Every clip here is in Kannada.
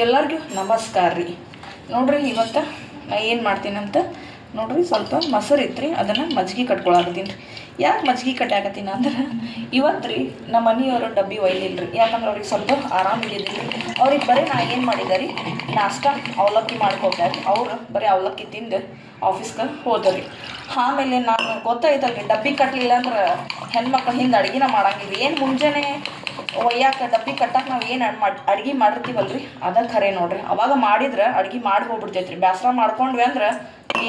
ಎಲ್ಲರಿಗೂ ನಮಸ್ಕಾರ ರೀ. ನೋಡ್ರಿ ಇವತ್ತು ನಾ ಏನು ಮಾಡ್ತೀನಂತ ನೋಡ್ರಿ, ಸ್ವಲ್ಪ ಮೊಸರು ಇತ್ತು ಅದನ್ನು ಮಜ್ಜಿಗೆ ಕಟ್ಕೊಳಕತ್ತೀನಿ ರೀ. ಯಾಕೆ ಮಜ್ಜಿಗೆ ಕಟ್ಟಾಕತ್ತೀನಿ ಅಂದ್ರೆ ಇವತ್ತು ರೀ ನಮ್ಮ ಮನೆಯವರು ಡಬ್ಬಿ ಒಯ್ಲಿಲ್ಲ ರೀ. ಯಾಕಂದ್ರೆ ಅವ್ರಿಗೆ ಸ್ವಲ್ಪ ಆರಾಮಿದ್ದಿಲ್ಲ ರೀ. ಅವ್ರಿಗೆ ಬರೀ ನಾ ಏನು ಮಾಡಿದೆ ರೀ, ನಾಷ್ಟ ಅವಲಕ್ಕಿ ಮಾಡ್ಕೊಟ್ಟಾರೆ. ಅವ್ರು ಬರೀ ಅವಲಕ್ಕಿ ತಿಂದು ಆಫೀಸ್ಗೆ ಹೋದ್ರಿ. ಆಮೇಲೆ ನಾನು ಗೊತ್ತಾಯ್ತಲ್ರಿ, ಡಬ್ಬಿ ಕಟ್ಟಲಿಲ್ಲ ಅಂದ್ರೆ ಹೆಣ್ಮಕ್ಳು ಹಿಂದೆ ಅಡುಗೆನ ಮಾಡಂಗಿಲ್ಲ. ಏನು ಮುಂಜಾನೆ ಒಯ್ಯಾಕೆ ಡಬ್ಬಿ ಕಟ್ಟಕ್ಕೆ ನಾವು ಏನು ಅಡ್ಗೆ ಮಾಡಿರ್ತೀವಲ್ರಿ ಅದ ಖರೆ ನೋಡ್ರಿ. ಅವಾಗ ಮಾಡಿದ್ರೆ ಅಡ್ಗೆ ಮಾಡಿ ಹೋಗ್ಬಿಡ್ತೈತ್ರಿ. ಬೇಸರ ಮಾಡ್ಕೊಂಡ್ವಿ ಅಂದ್ರೆ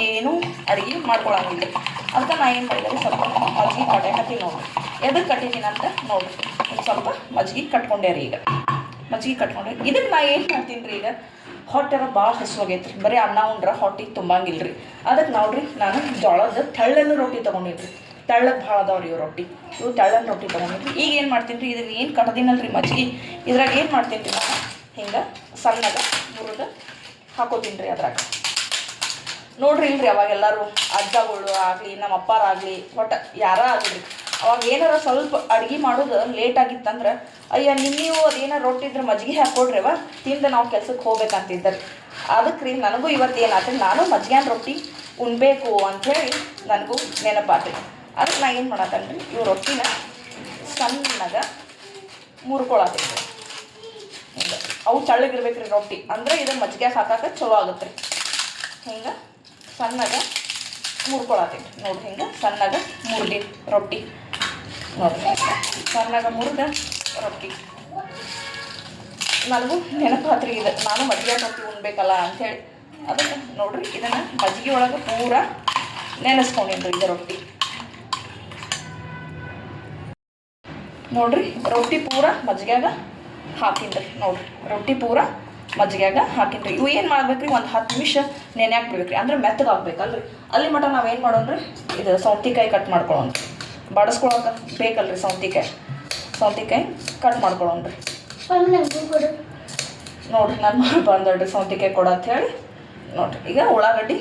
ಏನೂ ಅಡುಗೆ ಮಾಡ್ಕೊಳಂಗಿಲ್ಲ. ಅದಕ್ಕೆ ನಾ ಏನು ಮಾಡಿದೆ, ಸ್ವಲ್ಪ ಮಜ್ಜಿಗೆ ಕಟ್ಟಾಕತ್ತೀನಿ ನೋಡ್ರಿ. ಎದಕ್ಕೆ ಕಟ್ಟಿದ್ದೀನಿ ಅಂತ ನೋಡ್ರಿ, ಸ್ವಲ್ಪ ಮಜ್ಜಿಗೆ ಕಟ್ಕೊಂಡೆ ರೀ. ಈಗ ಮಜ್ಜಿಗೆ ಕಟ್ಕೊಂಡೆ ಇದಕ್ಕೆ ನಾ ಏನು ಮಾಡ್ತೀನಿ ರೀ, ಈಗ ಹೊಟ್ಟೆರ ಭಾಳ ಹಸುವಾಗೈತ್ರಿ. ಬರೀ ಅನ್ನ ಉಂಡ್ರೆ ಹೊಟ್ಟಿಗೆ ತುಂಬಂಗಿಲ್ಲ ರೀ. ಅದಕ್ಕೆ ನೋಡ್ರಿ, ನಾನು ಜೋಳದ ತೆಳ್ಳನ ರೊಟ್ಟಿ ತೊಗೊಂಡಿದ್ರಿ. ತೆಳ್ಳಗೆ ಭಾಳ ಅದಾವ್ರಿ ಇವು ರೊಟ್ಟಿ. ಇವು ತೆಳ್ಳನ ರೊಟ್ಟಿ ತೊಗೊಂಡಿದ್ರಿ. ಈಗ ಏನು ಮಾಡ್ತೀನಿ ರೀ, ಇದನ್ನು ಏನು ಕಟ್ದಿನಲ್ರಿ ಮಜ್ಜಿಗೆ, ಇದ್ರಾಗ ಏನು ಮಾಡ್ತೀನಿ ರೀ, ನಾನು ಹಿಂಗೆ ಸಣ್ಣಗೆ ಮುರಿದು ಹಾಕೋತೀನಿ ರೀ ಅದ್ರಾಗ. ನೋಡ್ರಿ ಇಲ್ರಿ, ಅವಾಗೆಲ್ಲರೂ ಅಜ್ಜಗಳು ಆಗಲಿ ನಮ್ಮ ಅಪ್ಪಾರಾಗಲಿ ಒಟ್ಟು ಯಾರ ಆಗಲಿ, ಅವಾಗ ಏನಾರ ಸ್ವಲ್ಪ ಅಡುಗೆ ಮಾಡೋದು ಲೇಟ್ ಆಗಿತ್ತಂದ್ರೆ, ಅಯ್ಯ ನೀವು ಅದೇನಾರು ರೊಟ್ಟಿ ಇದ್ರೆ ಮಜ್ಜಿಗೆ ಹಾಕ್ಕೊಡ್ರಿ ಅವ ತಿಂದು ನಾವು ಕೆಲ್ಸಕ್ಕೆ ಹೋಗ್ಬೇಕಂತಿದ್ದಾರೆ. ಅದಕ್ಕೆ ರೀ ನನಗೂ ಇವತ್ತು ಏನಾಯ್ತು, ನಾನು ಮಜ್ಜಿಗೆ ರೊಟ್ಟಿ ಉಣ್ಬೇಕು ಅಂಥೇಳಿ ನನಗೂ ನೆನಪಾತ್ರಿ. ಅದಕ್ಕೆ ನಾ ಏನು ಮಾಡತ್ತೇನೆ ರೀ, ಇವು ರೊಟ್ಟಿನ ಸಣ್ಣಗೆ ಮುರ್ಕೊಳತ್ತೀನಿ ರೀ. ಹಿಂಗೆ ಅವು ತೆಳ್ಳಗಿರ್ಬೇಕು ರೀ ರೊಟ್ಟಿ, ಅಂದರೆ ಇದು ಮಜ್ಜಿಗೆ ಹಾಕಕ್ಕೆ ಚಲೋ ಆಗುತ್ತೆ ರೀ. ಹಿಂಗೆ ಸಣ್ಣಗೆ ಮುರ್ಕೊಳತ್ತೀನಿ ನೋಡ್ರಿ. ಹಿಂಗೆ ಸಣ್ಣಗೆ ಮುರಿದಿ ರೊಟ್ಟಿ ನೋಡ್ರಿ, ಸಣ್ಣಗೆ ಮುರಿದ ರೊಟ್ಟಿ. ನನಗೂ ನೆನಪಾತ್ರಿ ಇದು, ನಾನು ಮಜ್ಜಿಗೆ ರೊಟ್ಟಿ ಉಣ್ಬೇಕಲ್ಲ ಅಂಥೇಳಿ. ಅದಕ್ಕೆ ನೋಡ್ರಿ, ಇದನ್ನು ಮಜ್ಜಿಗೆ ಒಳಗೆ ಪೂರ ನೆನೆಸ್ಕೊಂಡಿನ್ರಿ ಇದು ರೊಟ್ಟಿ. ನೋಡ್ರಿ ರೊಟ್ಟಿ ಪೂರ ಮಜ್ಜಿಗೆಯಾಗ ಹಾಕಿನ್ರಿ. ನೋಡ್ರಿ ರೊಟ್ಟಿ ಪೂರ ಮಜ್ಜಿಗೆಯಾಗ ಹಾಕಿನ್ರಿ. ಇವು ಏನು ಮಾಡ್ಬೇಕ್ರಿ, ಒಂದು 10 ನಿಮಿಷ ನೆನೆಯಾಕೆ ಬಿಡ್ಬೇಕ್ರಿ, ಅಂದ್ರೆ ಮೆತ್ತಗೆ ಆಗ್ಬೇಕಲ್ರಿ. ಅಲ್ಲಿ ಮಟ ನಾವೇನು ಮಾಡೋಣ್ರಿ, ಇದು ಸೌತೆಕಾಯಿ ಕಟ್ ಮಾಡ್ಕೊಳ್ಳೋಣ್ರಿ. ಬಡಸ್ಕೊಳಕ್ಕೆ ಬೇಕಲ್ರಿ ಸೌತೆಕಾಯಿ ಕಟ್ ಮಾಡ್ಕೊಳ್ಳೋಣ್ರಿ. ನೋಡ್ರಿ ನನ್ನ ಮಗಳು ಬಂದಳ್ರಿ ಸೌತೆಕಾಯಿ ಕೊಡ ಅಂತ ಹೇಳಿ. ನೋಡ್ರಿ ಈಗ ಉಳ್ಳಾಗಡ್ಡಿ,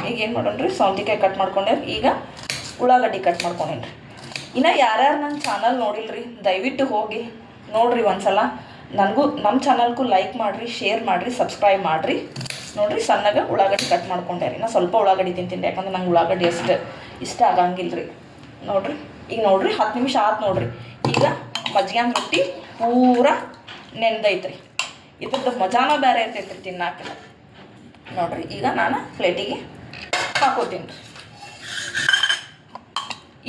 ಈಗ ಏನು ಮಾಡೋಣ್ರಿ, ಸೌತೆಕಾಯಿ ಕಟ್ ಮಾಡ್ಕೊಂಡೇವ್ರಿ. ಈಗ ಉಳ್ಳಾಗಡ್ಡಿ ಕಟ್ ಮಾಡ್ಕೊಂಡೇನ್ರಿ. ಇನ್ನು ಯಾರ್ಯಾರು ನನ್ನ ಚಾನಲ್ ನೋಡಿಲ್ರಿ, ದಯವಿಟ್ಟು ಹೋಗಿ ನೋಡಿರಿ ಒಂದ್ಸಲ. ನನಗೂ ನಮ್ಮ ಚಾನಲ್ಗೂ ಲೈಕ್ ಮಾಡಿರಿ, ಶೇರ್ ಮಾಡಿರಿ, ಸಬ್ಸ್ಕ್ರೈಬ್ ಮಾಡಿರಿ. ನೋಡಿರಿ ಸಣ್ಣಗೆ ಉಳ್ಳಾಗಡ್ಡಿ ಕಟ್ ಮಾಡ್ಕೊಂಡೆ ರೀ. ನಾನು ಸ್ವಲ್ಪ ಉಳ್ಳಾಗಡ್ಡಿ ತಿಂತೀನಿ, ಯಾಕಂದ್ರೆ ನಂಗೆ ಉಳ್ಳಾಗಡ್ಡಿ ಇಷ್ಟ ಆಗಂಗಿಲ್ಲ ರೀ. ನೋಡಿರಿ ಈಗ ನೋಡಿರಿ 10 ನಿಮಿಷ ಆಯ್ತು ನೋಡಿರಿ. ಈಗ ಮಜ್ಜಿಗೆ ರೊಟ್ಟಿ ಪೂರ ನೆಂದೈತ್ರಿ. ಇದ್ರದ್ದು ಮಜಾನ ಬೇರೆ ಇರ್ತೈತ್ರಿ ತಿನ್ನಾಕ. ನೋಡಿರಿ ಈಗ ನಾನು ಪ್ಲೇಟಿಗೆ ಹಾಕೋತೀನಿ ರೀ.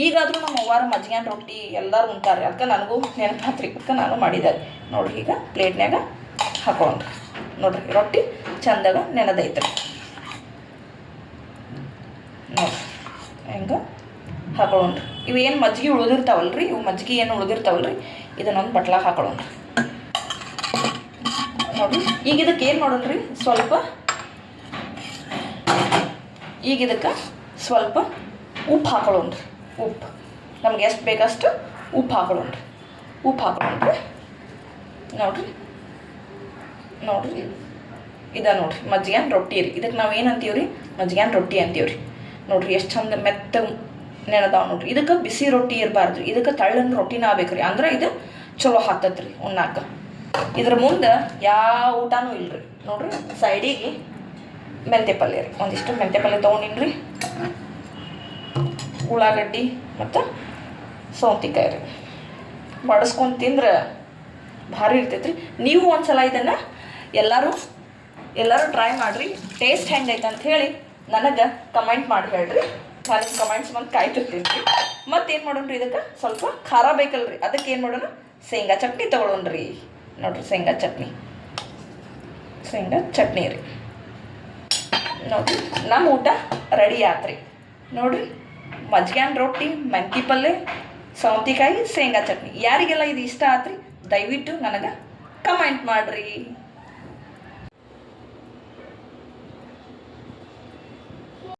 ಈಗಾದರೂ ನಮ್ಮ ಅವ್ವಾರ ಮಜ್ಜಿಗೆ ರೊಟ್ಟಿ ಎಲ್ಲರೂ ಉಂಟಾರ್ರಿ. ಅದಕ್ಕೆ ನನಗೂ ನೆನಪಾತ್ರಿ, ಅದಕ್ಕೆ ನಾನು ಮಾಡಿದೆ ನೋಡ್ರಿ. ಈಗ ಪ್ಲೇಟ್ನಾಗ ಹಾಕೊಂಡ್ರಿ. ನೋಡ್ರಿ ರೊಟ್ಟಿ ಚಂದಾಗ ನೆನೆದೈತ್ರಿ. ನೋಡ್ರಿ ಹೆಂಗೆ ಹಾಕೊಳ್ಳೋಣ್ರಿ. ಇವೇನು ಮಜ್ಜಿಗೆ ಉಳಿದಿರ್ತಾವಲ್ರಿ, ಇವು ಮಜ್ಜಿಗೆ ಏನು ಉಳಿದಿರ್ತಾವಲ್ರಿ, ಇದನ್ನೊಂದು ಬಟ್ಲಾಗ ಹಾಕೊಳ್ಳೋಣ್ರಿ. ನೋಡಿರಿ ಈಗ ಇದಕ್ಕೆ ಏನು ಮಾಡೋಣ್ರಿ, ಈಗ ಇದಕ್ಕೆ ಸ್ವಲ್ಪ ಉಪ್ಪು ಹಾಕೊಳ್ಳೋಣ್ರಿ. ಉಪ್ಪು ನಮ್ಗೆ ಎಷ್ಟು ಬೇಕಷ್ಟು ಉಪ್ಪು ಹಾಕೊಳ್ಳೋಣ್ರಿ. ನೋಡ್ರಿ ಇದ ನೋಡ್ರಿ ಮಜ್ಜಿಗೆ ರೊಟ್ಟಿ ರೀ. ಇದಕ್ಕೆ ನಾವು ಏನು ಅಂತೀವಿ ರೀ, ಮಜ್ಜಿಗೆ ರೊಟ್ಟಿ ಅಂತೀವಿ ರೀ. ನೋಡ್ರಿ ಎಷ್ಟು ಚಂದ ಮೆತ್ತಗೆ ನೆನೆದಾವ ನೋಡ್ರಿ. ಇದಕ್ಕೆ ಬಿಸಿ ರೊಟ್ಟಿ ಇರಬಾರ್ದು, ಇದಕ್ಕೆ ತಳ್ಳನ ರೊಟ್ಟಿನ ಆಗ್ಬೇಕ್ರಿ. ಅಂದ್ರೆ ಇದು ಚಲೋ ಹತ್ತತ್ರಿ ಉಣ್ಣಾಕ. ಇದ್ರ ಮುಂದೆ ಯಾವ ಊಟನೂ ಇಲ್ರಿ. ನೋಡ್ರಿ ಸೈಡಿಗೆ ಮೆಂತ್ಯ ಪಲ್ಯ ರೀ, ಒಂದಿಷ್ಟು ಮೆಂತ್ಯ ಪಲ್ಯ ತೊಗೊಂಡಿನ್ರಿ. ಉಳ್ಳಾಗಡ್ಡಿ ಮತ್ತು ಸೌತೆಕಾಯಿ ರೀ ಬಡಿಸ್ಕೊಂಡು ತಿಂದ್ರೆ ಭಾರಿ ಇರ್ತೈತ್ರಿ. ನೀವು ಒಂದ್ಸಲ ಇದನ್ನು ಎಲ್ಲರೂ ಟ್ರೈ ಮಾಡಿರಿ. ಟೇಸ್ಟ್ ಹೆಂಗೈತೆ ಅಂತ ಹೇಳಿ ನನಗೆ ಕಮೆಂಟ್ ಮಾಡಿ ಹೇಳ್ರಿ. ನಾನು ಕಮೆಂಟ್ಸ್ ಬಂದು ಕಾಯ್ತಿರ್ತೀನಿ ರೀ. ಮತ್ತೇನು ಮಾಡೋಣ್ರಿ, ಇದಕ್ಕೆ ಸ್ವಲ್ಪ ಖಾರ ಬೇಕಲ್ರಿ. ಅದಕ್ಕೆ ಏನು ಮಾಡೋಣ, ಶೇಂಗಾ ಚಟ್ನಿ ತೊಗೊಳೋಣ್ರಿ. ನೋಡಿರಿ ಶೇಂಗಾ ಚಟ್ನಿ ರೀ. ನೋಡಿರಿ ನಮ್ಮ ಊಟ ರೆಡಿ ಆತ್ರಿ. ನೋಡಿರಿ ಮಜ್ಜಿಗೆ ರೊಟ್ಟಿ, ಮೆಂತ್ಯ ಪಲ್ಯ, ಸೌತೆಕಾಯಿ, ಶೇಂಗಾ ಚಟ್ನಿ. ಯಾರಿಗೆಲ್ಲ ಇದು ಇಷ್ಟ ಆತ್ರಿ ದಯವಿಟ್ಟು ನನಗೆ ಕಮೆಂಟ್ ಮಾಡಿರಿ.